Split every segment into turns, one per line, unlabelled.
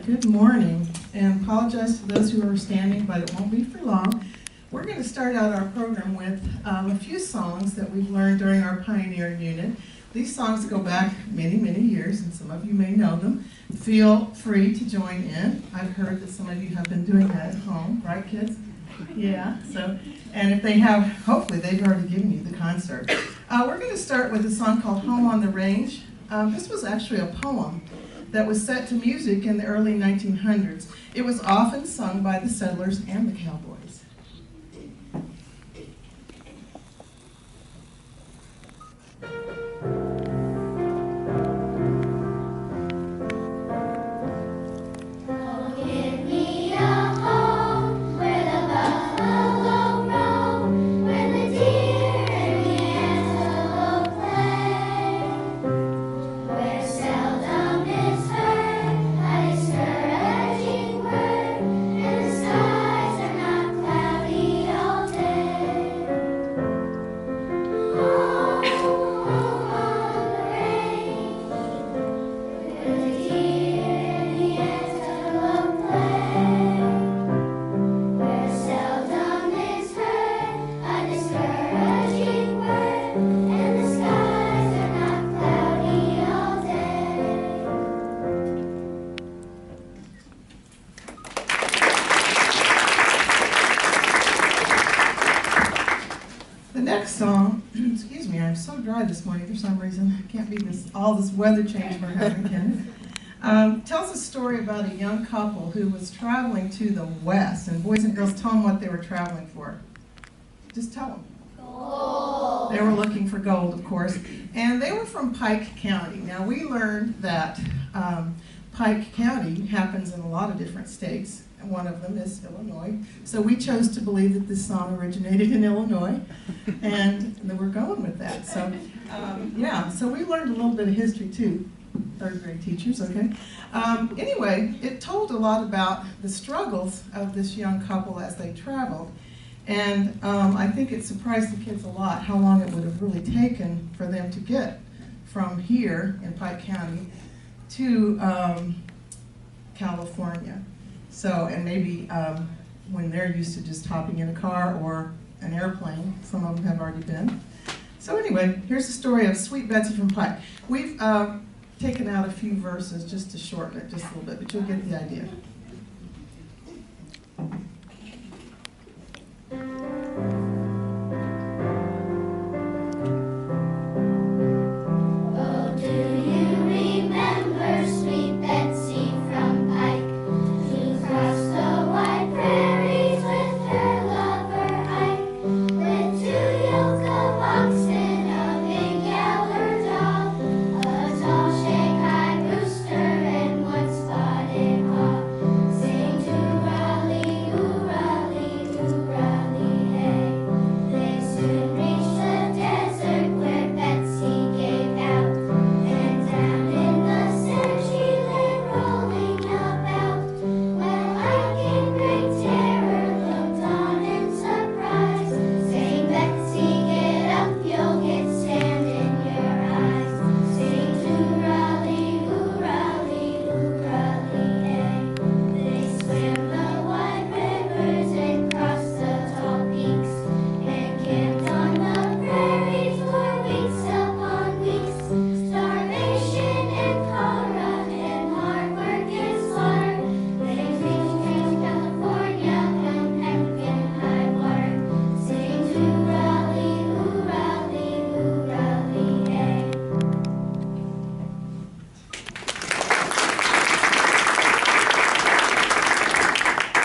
Good morning, and apologize to those who are standing, but it won't be for long. We're going to start out our program with a few songs that we've learned during our Pioneer Unit. These songs go back many, many years, and some of you may know them. Feel free to join in. I've heard that some of you have been doing that at home, right, kids? Yeah, and if they have, hopefully they've already given you the concert. We're going to start with a song called Home on the Range. This was actually a poem that was set to music in the early 1900s. It was often sung by the settlers and the cowboys. This morning for some reason. Can't be all this weather change we're having, can it? Tells a story about a young couple who was traveling to the west, and boys and girls, tell them what they were traveling for. Just tell them. Gold. They were looking for gold, of course, and they were from Pike County. Now we learned that Pike County happens in a lot of different states. One of them is Illinois. So we chose to believe that this song originated in Illinois, and we're going with that. So, so we learned a little bit of history too, third grade teachers, okay? Anyway, it told a lot about the struggles of this young couple as they traveled. And I think it surprised the kids a lot how long it would have really taken for them to get from here in Pike County to California. So, and maybe when they're used to just hopping in a car or an airplane, some of them have already been. So anyway, here's the story of Sweet Betsy from Pike. We've taken out a few verses just to shorten it just a little bit, but you'll get the idea.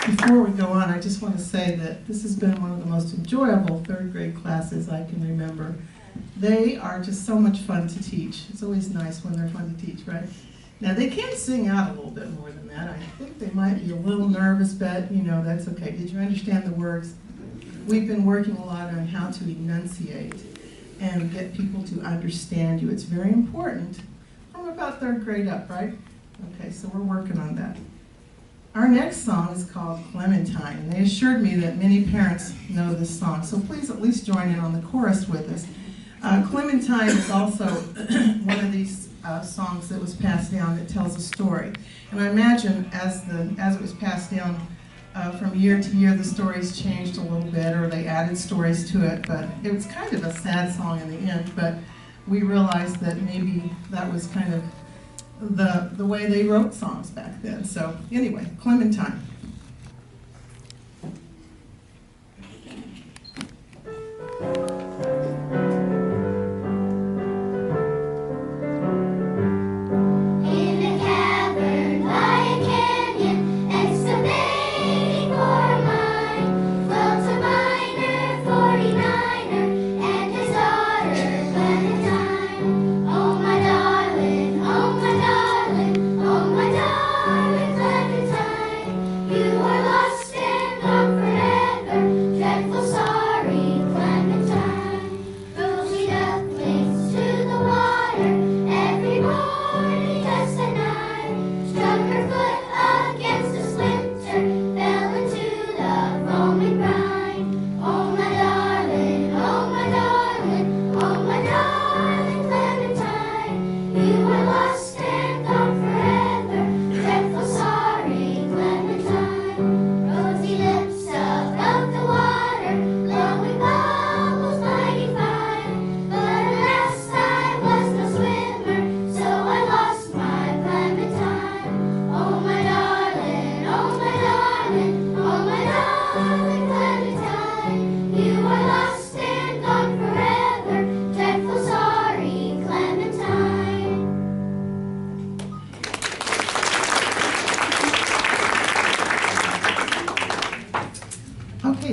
Before we go on, I just want to say that this has been one of the most enjoyable third grade classes I can remember. They are just so much fun to teach. It's always nice when they're fun to teach, right? Now, they can sing out a little bit more than that. I think they might be a little nervous, but, that's okay. Did you understand the words? We've been working a lot on how to enunciate and get people to understand you. It's very important from about third grade up, right? Okay, so we're working on that. Our next song is called Clementine, and they assured me that many parents know this song, so please at least join in on the chorus with us. Clementine is also one of these songs that was passed down that tells a story. And I imagine as it was passed down from year to year, the stories changed a little bit, or they added stories to it. But it was kind of a sad song in the end. But we realized that maybe that was kind of the way they wrote songs back then. So anyway, Clementine.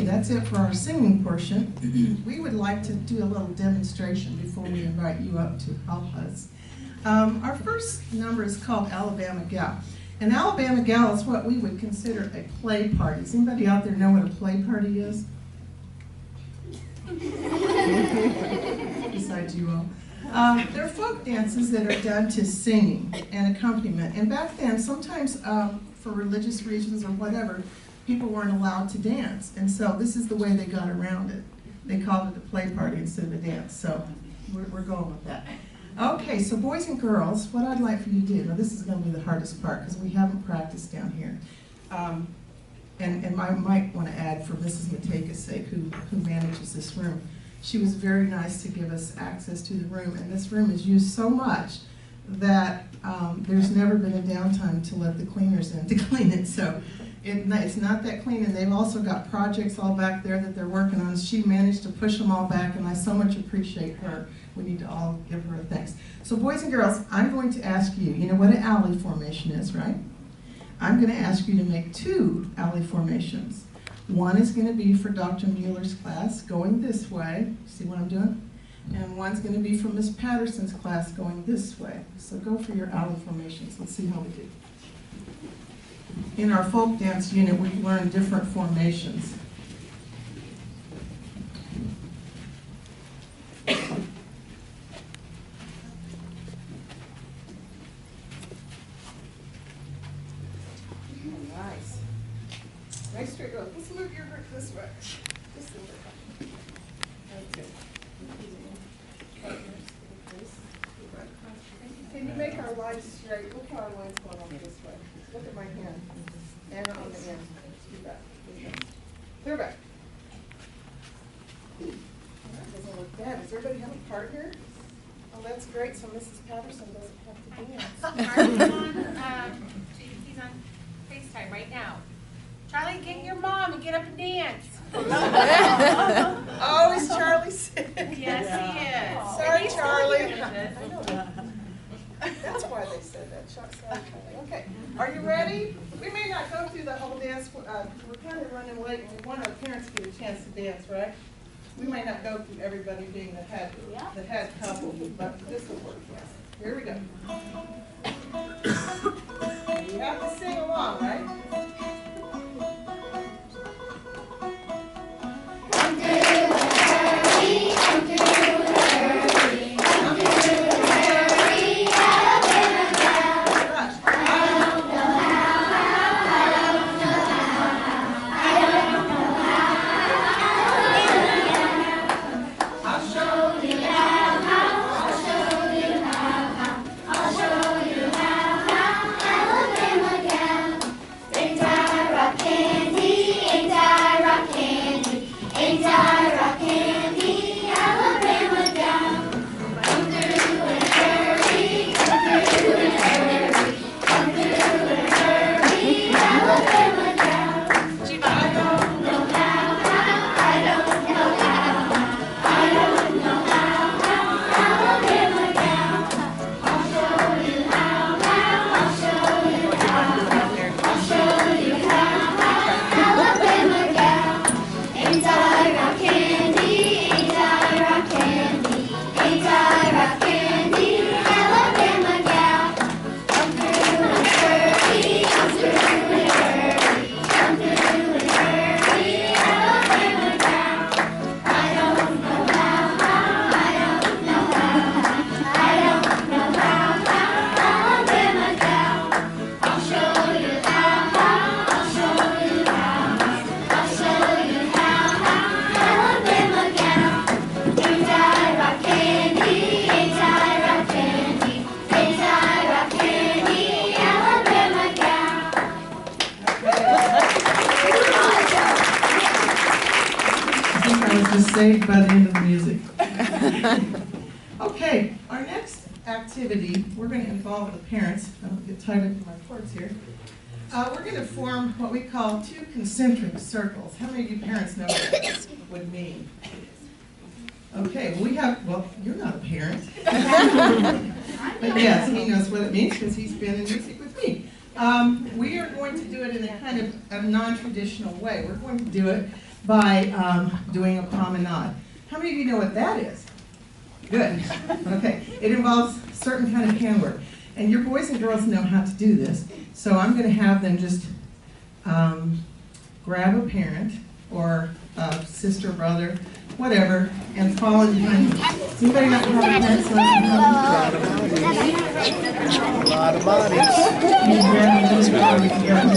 That's it for our singing portion. We would like to do a little demonstration before we invite you up to help us. Our first number is called Alabama Gal. And Alabama Gal is what we would consider a play party. Does anybody out there know what a play party is? Besides you all. They're folk dances that are done to singing and accompaniment. And back then, sometimes for religious reasons or whatever, people weren't allowed to dance. And so this is the way they got around it. They called it a play party instead of a dance. So we're going with that. Okay, so boys and girls, what I'd like for you to do, now this is going to be the hardest part because we haven't practiced down here. And I might want to add for Mrs. Mateka's sake, who manages this room, she was very nice to give us access to the room. And this room is used so much that there's never been a downtime to let the cleaners in to clean it. So it's not that clean, and they've also got projects all back there that they're working on. She managed to push them all back, and I so much appreciate her. We need to all give her a thanks. So boys and girls, I'm going to ask you, you know what an alley formation is, right? I'm going to ask you to make 2 alley formations. One is going to be for Dr. Mueller's class, going this way. See what I'm doing? And one's going to be for Miss Patterson's class, going this way. So go for your alley formations. Let's see how we do. In our folk dance unit, we learn different formations. Nice. Nice straight rope. Let's move your grip this way. Just a little bit. Okay. Can you make our lines straight? Look how our lines going on this way. Look at my hand. And on the end. Do that. Clear back. That doesn't look bad. Does everybody have a partner? Oh, that's great. So Mrs. Patterson doesn't have to dance.
He's on FaceTime right now. Charlie, get your mom and get up and dance.
Oh, is Charlie sick?
Yes, he is.
Sorry, Charlie.
I know that.
That's why they said that. Sorry, Charlie. Okay. Are you ready? We may not go through the whole dance. We're kind of running late, and we want our parents to get a chance to dance, right? We may not go through everybody being the head couple, but this will work for us. Here we go. You have to sing along, right?
I'll show you how.
I was just saved by the end of the music. Okay, our next activity, we're going to involve the parents. I'll get tied up in my cords here. We're going to form what we call two concentric circles. How many of you parents know what that would mean? Okay, well, you're not a parent. But yes, he knows what it means because he's been in music with me. We are going to do it in a kind of a non-traditional way. We're going to do it by doing a promenade. How many of you know what that is? Good. Okay. It involves certain kind of handwork. And your boys and girls know how to do this. So I'm going to have them just grab a parent or a sister, brother, whatever, and fall in behind. Does anybody not have a parent so I can help you?
A lot of bodies.
You grab them together.